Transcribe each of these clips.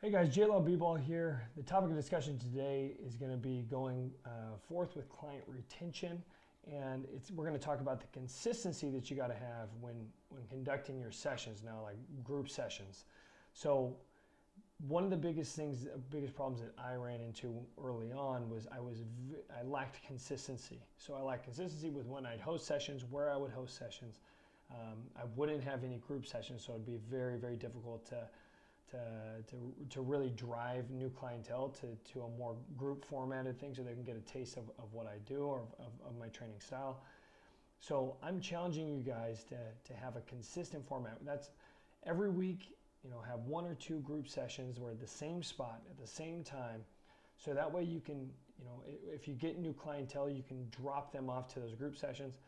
Hey guys, JLaw B-Ball here. The topic of discussion today is going to be going forth with client retention, and we're going to talk about the consistency that you got to have when conducting your sessions now, like group sessions. So one of the biggest problems that I ran into early on was I lacked consistency. So I lacked consistency with when I'd host sessions, where I would host sessions. I wouldn't have any group sessions, so it'd be very, very difficult to really drive new clientele to a more group formatted thing so they can get a taste of what I do or of my training style. So I'm challenging you guys to have a consistent format. That's every week, have one or two group sessions where at the same spot at the same time. So that way you can, if you get new clientele, you can drop them off to those group sessions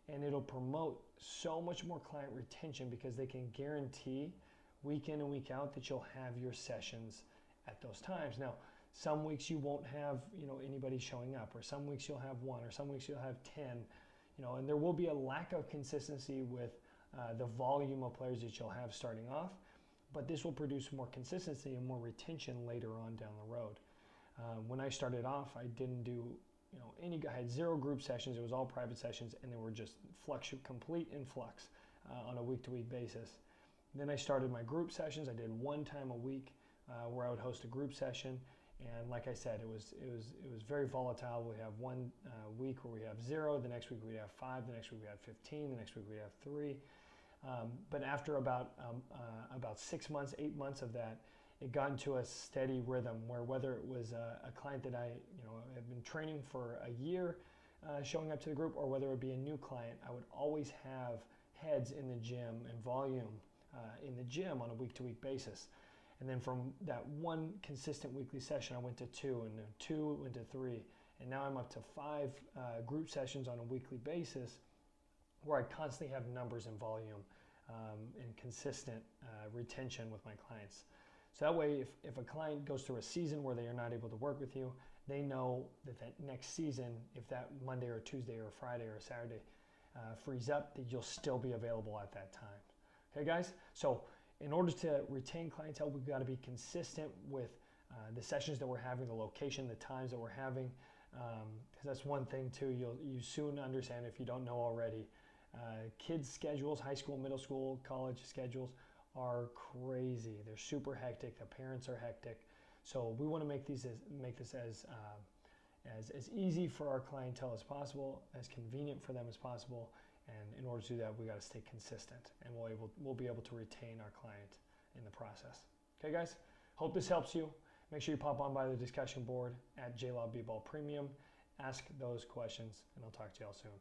and it'll promote so much more client retention because they can guarantee week in and week out that you'll have your sessions at those times. Now, some weeks you won't have anybody showing up, or some weeks you'll have one, or some weeks you'll have 10, and there will be a lack of consistency with the volume of players that you'll have starting off, but this will produce more consistency and more retention later on down the road. When I started off, I didn't do I had 0 group sessions. It was all private sessions, and they were just complete influx on a week-to-week basis. Then I started my group sessions. I did one time a week where I would host a group session, and like I said, it was very volatile. We have one week where we have 0, the next week we have 5, the next week we have 15, the next week we have 3. But after about 6 months, 8 months of that, it got into a steady rhythm where whether it was a client that I had been training for a year showing up to the group, or whether it be a new client, I would always have heads in the gym and volume in the gym on a week-to-week basis. And then from that one consistent weekly session, I went to 2, and then 2 went to 3, and now I'm up to 5 group sessions on a weekly basis where I constantly have numbers and volume and consistent retention with my clients. So that way, if a client goes through a season where they are not able to work with you, they know that next season, if that Monday or Tuesday or Friday or Saturday frees up, that you'll still be available at that time. Okay, guys? So in order to retain clientele, we've got to be consistent with the sessions that we're having, the location, the times that we're having. Because that's one thing, too, you soon understand if you don't know already. Kids' schedules, high school, middle school, college schedules are crazy. They're super hectic. The parents are hectic. So we want to make this as easy for our clientele as possible, as convenient for them as possible. And in order to do that, we got to stay consistent, and we'll be able to retain our client in the process. Okay, guys? Hope this helps you. Make sure you pop on by the discussion board at JLaw B-Ball Premium. Ask those questions, and I'll talk to y'all soon.